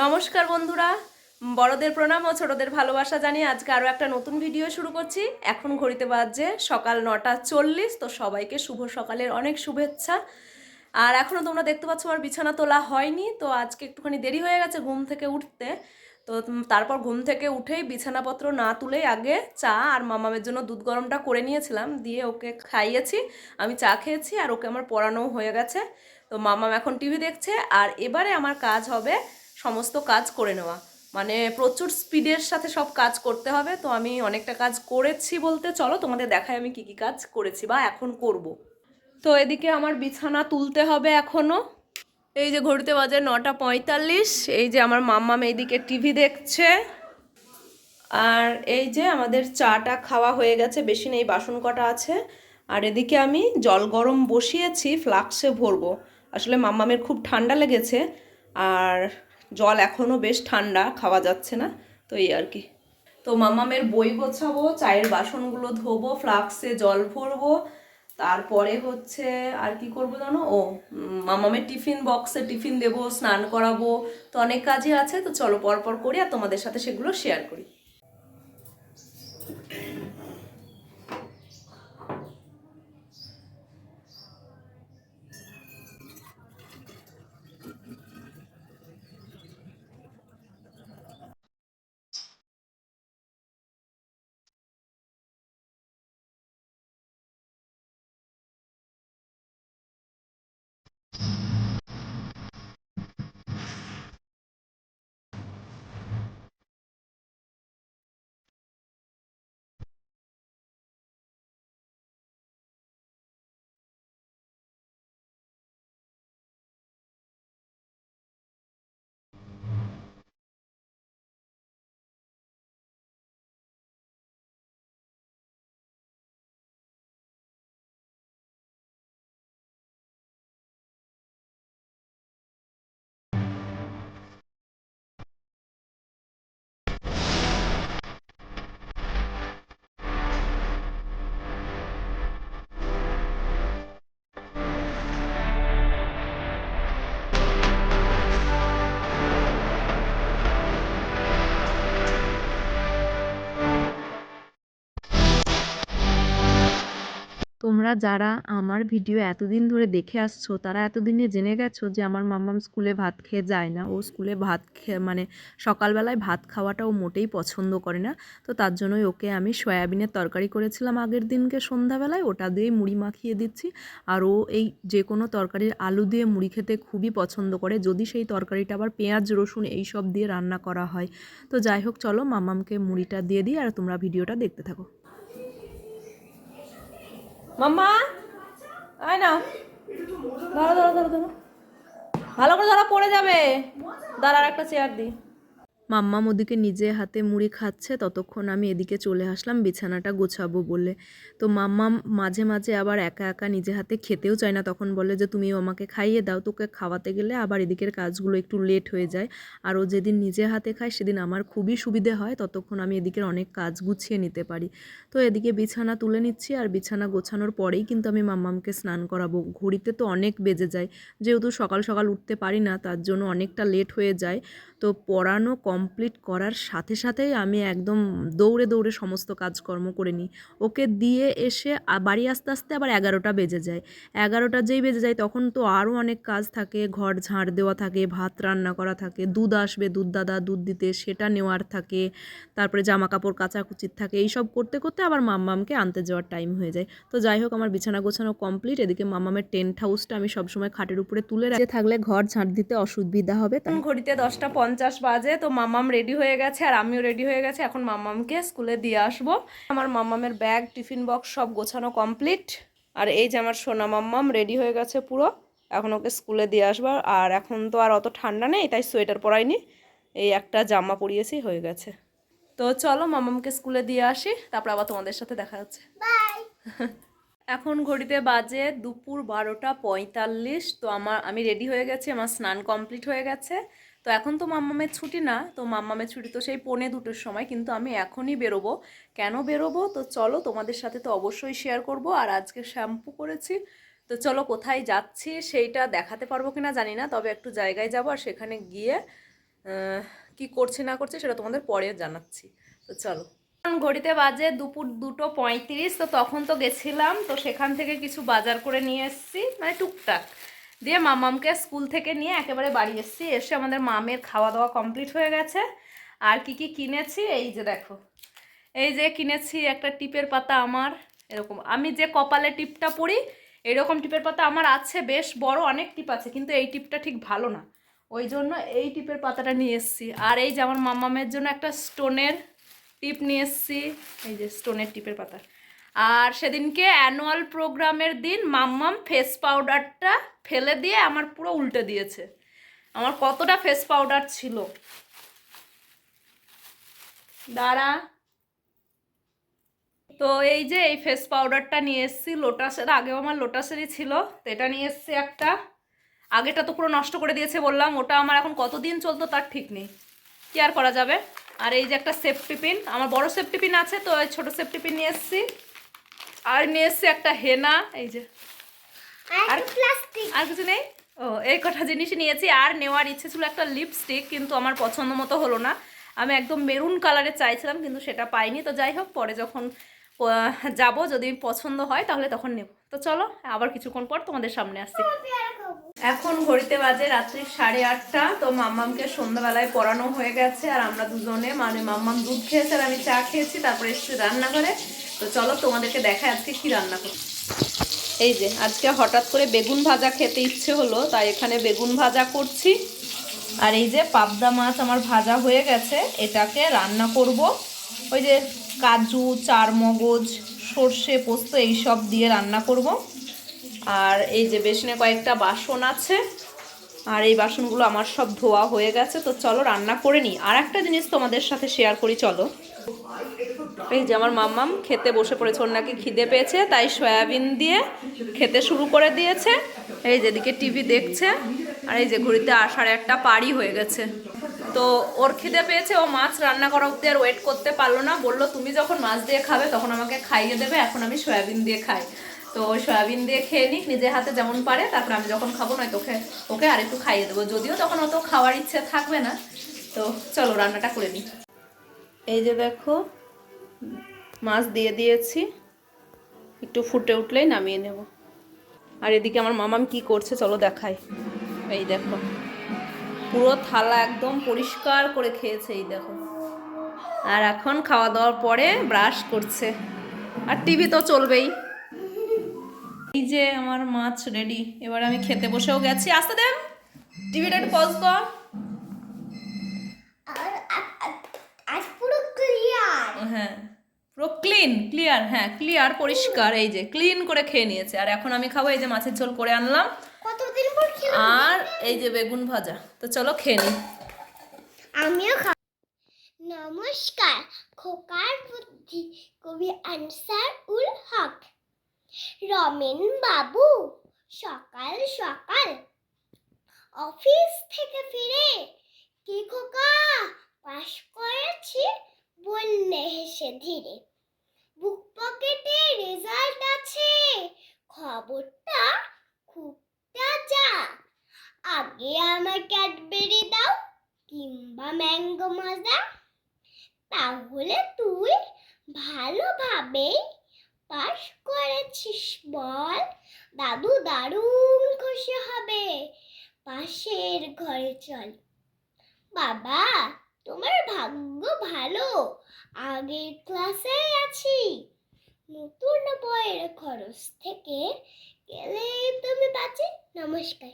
নমস্কার বন্ধুরা, বড়দের প্রণাম ও ছোটদের ভালোবাসা জানিয়ে আজকে আরও একটা নতুন ভিডিও শুরু করছি। এখন ঘড়িতে বাজছে সকাল 9:40। তো সবাইকে শুভ সকালের অনেক শুভেচ্ছা। আর এখনও তোমরা দেখতে পাচ্ছ আমার বিছানা তোলা হয়নি, তো আজকে একটুখানি দেরি হয়ে গেছে ঘুম থেকে উঠতে। তো তারপর ঘুম থেকে উঠেই বিছানাপত্র না তুলেই আগে চা আর মামামের জন্য দুধ গরমটা করে নিয়েছিলাম, দিয়ে ওকে খাইয়েছি, আমি চা খেয়েছি আর ওকে আমার পড়ানোও হয়ে গেছে। তো মামাম এখন টিভি দেখছে আর এবারে আমার কাজ হবে সমস্ত কাজ করে নেওয়া, মানে প্রচুর স্পিডের সাথে সব কাজ করতে হবে। তো আমি অনেকটা কাজ করেছি বলতে চলো তোমাদের দেখাই আমি কি কি কাজ করেছি বা এখন করব। তো এদিকে আমার বিছানা তুলতে হবে এখনো। এই যে ঘড়িতে বাজে 9:45। এই যে আমার মাম্মাম এইদিকে টিভি দেখছে, আর এই যে আমাদের চাটা খাওয়া হয়ে গেছে, বেশি নেই, বাসন কটা আছে। আর এদিকে আমি জল গরম বসিয়েছি, ফ্লাক্সে ভরবো। আসলে মাম্মামের খুব ঠান্ডা লেগেছে আর জল এখনও বেশ ঠান্ডা, খাওয়া যাচ্ছে না, তো এই আর কি। তো মাম্মামের বই গোছাবো, চায়ের বাসনগুলো ধোবো, ফ্লাক্সে জল ভরবো, তারপরে হচ্ছে আর কি করবো জানো, মাম্মামের টিফিন বক্সে টিফিন দেবো, স্নান করাবো। তো অনেক কাজই আছে, তো চলো পরপর করি আর তোমাদের সাথে সেগুলো শেয়ার করি। তোমরা যারা আমার ভিডিও এতদিন ধরে দেখে আসছো তারা এতদিনে জেনে গেছো যে আমার মাম্মাম স্কুলে ভাত খেয়ে যায় না। ও স্কুলে ভাত খেয়ে মানে সকালবেলায় ভাত খাওয়াটা ও মোটেই পছন্দ করে না। তো তার জন্যই ওকে আমি সয়াবিনের তরকারি করেছিলাম আগের দিনকে সন্ধ্যাবেলায়, ওটা দিয়েই মুড়ি মাখিয়ে দিচ্ছি। আর ও এই যে কোনো তরকারির আলু দিয়ে মুড়ি খেতে খুবই পছন্দ করে, যদি সেই তরকারিটা আবার পেঁয়াজ রসুন এই সব দিয়ে রান্না করা হয়। তো যাই হোক, চলো মাম্মামকে মুড়িটা দিয়ে দিই আর তোমরা ভিডিওটা দেখতে থাকো। মাম্মা আয় না, ধরো ধরো ধরো ধরো, ভালো করে ধরা, পড়ে যাবে। দাঁড়ার একটা চেয়ার দিই। মাম্মাম ওদিকে নিজে হাতে মুড়ি খাচ্ছে, ততক্ষণ আমি এদিকে চলে আসলাম বিছানাটা গোছাবো বলে। তো মাম্মাম মাঝে মাঝে আবার একা একা নিজে হাতে খেতেও চায় না, তখন বলে যে তুমিও আমাকে খাইয়ে দাও। তোকে খাওয়াতে গেলে আবার এদিকের কাজগুলো একটু লেট হয়ে যায়। আর ও যেদিন নিজে হাতে খায় সেদিন আমার খুবই সুবিধে হয়, ততক্ষণ আমি এদিকের অনেক কাজ গুছিয়ে নিতে পারি। তো এদিকে বিছানা তুলে নিচ্ছি, আর বিছানা গোছানোর পরেই কিন্তু আমি মাম্মামকে স্নান করাবো। ঘড়িতে তো অনেক বেজে যায়, যেহেতু সকাল সকাল উঠতে পারি না তার জন্য অনেকটা লেট হয়ে যায়। তো পড়ানো কমপ্লিট করার সাথে সাথেই আমি একদম দৌড়ে দৌড়ে সমস্ত কাজকর্ম করে নিই। ওকে দিয়ে এসে বাড়ি আসতে আসতে আবার 11টা বেজে যায়। 11টা যেই বেজে যায় তখন তো আরও অনেক কাজ থাকে, ঘর ঝাড় দেওয়া থাকে, ভাত রান্না করা থাকে, দুধ আসবে দুধ দাদা দুধ দিতে সেটা নেওয়ার থাকে, তারপরে জামা কাপড় কাচাকুচির থাকে, এইসব করতে করতে আবার মাম্মামকে আনতে যাওয়ার টাইম হয়ে যায়। তো যাই হোক, আমার বিছানা গোছানো কমপ্লিট। এদিকে মাম্মামের টেন্ট হাউসটা আমি সবসময় খাটের উপরে তুলে রাখতে থাকলে ঘর ঝাড় দিতে অসুবিধা হবে, তাই ঘড়িতে 10:50 বাজে। তো মাম্মাম রেডি হয়ে গেছে আর আমিও রেডি হয়ে গেছে, এখন মাম্মামকে স্কুলে দিয়ে আসবো। আমার মাম্মামের ব্যাগ টিফিন বক্স সব গোছানো কমপ্লিট। আর এই যে আমার সোনা মাম্মাম রেডি হয়ে গেছে পুরো, এখন ওকে স্কুলে দিয়ে আসবো। আর এখন তো আর অত ঠান্ডা নেই, তাই সোয়েটার পরাইনি, এই একটা জামা পরিয়েছি, হয়ে গেছে। তো চলো মাম্মামকে স্কুলে দিয়ে আসি, তারপর আবার তোমাদের সাথে দেখা হচ্ছে। এখন ঘড়িতে বাজে দুপুর 12:45। তো আমি রেডি হয়ে গেছি, আমার স্নান কমপ্লিট হয়ে গেছে। তো এখন তো মাম্মামের ছুটি না, তো মাম্মামের ছুটি তো সেই 1:45-র সময়, কিন্তু আমি এখনই বেরোবো। কেন বেরোবো তো চলো তোমাদের সাথে তো অবশ্যই শেয়ার করব। আর আজকে শ্যাম্পু করেছি, তো চলো কোথায় যাচ্ছি সেইটা দেখাতে পারবো কিনা জানি না, তবে একটু জায়গায় যাবো আর সেখানে গিয়ে কি করছি না করছি সেটা তোমাদের পরে জানাচ্ছি। তো চলো, এখন ঘড়িতে বাজে দুপুর 2:35। তো তখন তো গেছিলাম, তো সেখান থেকে কিছু বাজার করে নিয়ে এসেছি, মানে টুকটাক দিয়ে মামামকে স্কুল থেকে নিয়ে একেবারে বাড়ি এসেছি। এসে আমাদের মামের খাওয়া দাওয়া কমপ্লিট হয়ে গেছে। আর কি কি কিনেছি এই যে দেখো, এই যে কিনেছি একটা টিপের পাতা। আমার এরকম, আমি যে কপালে টিপটা পরি এরকম টিপের পাতা আমার আছে, বেশ বড় অনেক টিপ আছে, কিন্তু এই টিপটা ঠিক ভালো না, ওই জন্য এই টিপের পাতাটা নিয়ে এসেছি। আর এই যে আমার মামামের জন্য একটা স্টোনের টিপ নিয়ে এসেছি, এই যে স্টোনের টিপের পাতা। আর সেদিনকে অ্যানুয়াল প্রোগ্রামের দিন মাম্মাম ফেস পাউডারটা ফেলে দিয়ে আমার পুরো উল্টে দিয়েছে। আমার কতটা ফেস পাউডার ছিল, দাঁড়া। তো এই যে এই ফেস পাউডারটা নিয়ে এসেছি লোটাসের, আগেও আমার লোটাসেরই ছিল, তো এটা নিয়ে এসেছি একটা। আগেটা তো পুরো নষ্ট করে দিয়েছে বললাম, ওটা আমার এখন কতদিন চলতো তার ঠিক নেই, কি আর করা যাবে। আর এই যে একটা সেফটি পিন, আমার বড় সেফটি পিন আছে, তো ওই ছোটো সেফটি পিন নিয়ে এসেছি। আর নিয়ে এসেছি একটা হেনা, এই যে, আর প্লাস্টিক, আর কিছু নেই। ও, এই কটা জিনিসই নিয়েছি। আর নেওয়ার ইচ্ছে ছিল একটা লিপস্টিক, কিন্তু আমার পছন্দ মতো হলো না। আমি একদম মেরুন কালারের চাইছিলাম, কিন্তু সেটা পাইনি। তো যাই হোক, পরে যখন যাব, যদি পছন্দ হয় তাহলে তখন নেব। তো চলো, আবার কিছুক্ষণ পর তোমাদের সামনে আসছি। এখন ঘড়িতে বাজে রাত্রি 8:30। তো মাম্মামকে সন্ধ্যাবেলায় পড়ানো হয়ে গেছে, আর আমরা দুজনে, মানে মাম্মাম দুধ খেয়েছে আর আমি চা খেয়েছি, তারপরে এসেছি রান্নাঘরে। তো চলো তোমাদেরকে দেখাই আজকে কি রান্না করছি। এই যে আজকে হঠাৎ করে বেগুন ভাজা খেতে ইচ্ছে হলো, তাই এখানে বেগুন ভাজা করছি। আর এই যে পাবদা মাছ আমার ভাজা হয়ে গেছে, এটাকে রান্না করব। ওই যে কাজু, চারমগজ, সর্ষে, পোস্ত এইসব দিয়ে রান্না করব। আর এই যে বেসনে কয়েকটা বাসন আছে, আর এই বাসনগুলো আমার সব ধোয়া হয়ে গেছে। তো চলো রান্না করে নিই। আর একটা জিনিস তোমাদের সাথে শেয়ার করি, চলো। এই যে আমার মাম্মাম খেতে বসে পড়েছে, ওর নাকি খিদে পেয়েছে, তাই সয়াবিন দিয়ে খেতে শুরু করে দিয়েছে। এই যেদিকে টিভি দেখছে, আর এই যে ঘড়িতে 1:30 পারই হয়ে গেছে। তো ওর খিদে পেয়েছে, ও মাছ রান্না করা অব্দি আর ওয়েট করতে পারলো না, বললো তুমি যখন মাছ দিয়ে খাবে তখন আমাকে খাইয়ে দেবে, এখন আমি সয়াবিন দিয়ে খাই। তো ওই সয়াবিন দিয়ে খেয়ে নিক নিজের হাতে যেমন পারে, তারপর আমি যখন খাবো নয়তো ওকে আর একটু খাইয়ে দেবো, যদিও তখন অত খাওয়ার ইচ্ছে থাকবে না। তো চলো রান্নাটা করে নিই। এই যে দেখো, মাছ দিয়ে দিয়েছি, একটু ফুটে উঠলেই নামিয়ে নেব। আর এদিকে আমার মামাম কি করছে চলো দেখাই। এই দেখো, পুরো থালা একদম পরিষ্কার করে খেয়েছে, এই দেখো। আর এখন খাওয়া দাওয়ার পরে ব্রাশ করছে, আর টিভি তো চলবেই। এই যে আমার মাছ রেডি, এবার আমি খেতে বসেও গেছি। আসতে দেন, টিভিটা একটু পজ কর। হ্যাঁ, পুরো ক্লিয়ার, হ্যাঁ ক্লিয়ার, পরিষ্কার। এই যে ক্লিন করে খেয়ে নিয়েছে। আর এখন আমি খাবো, এই যে মাছের ঝোল করে আনলাম, আর এই যে বেগুন ভাজা। তো চলো খেয়ে নিই। আমিও নমস্কার, খোকার বুদ্ধি, কবি আনসার উল হক। রমেন বাবু সকাল সকাল অফিস থেকে ফিরে, কি খোকা পাস করেছি বললে হেসে ধীরে। বুক পকেটে রেজাল্ট আছে, খবরটা খুব তাজা। আগে আমার ক্যাডবেরি দাও কিংবা ম্যাঙ্গো মাজা, তাহলে তুই ভালোভাবেই পাস করেছিস বল। দাদু দারুণ খুশি হবে, পাশের ঘরে চল। বাবা তোমার ভাগ্য ভালো, আগের ক্লাসে আছি। নতুন বইয়ের খরচ থেকে গেলে তুমি বাঁচি। নমস্কার।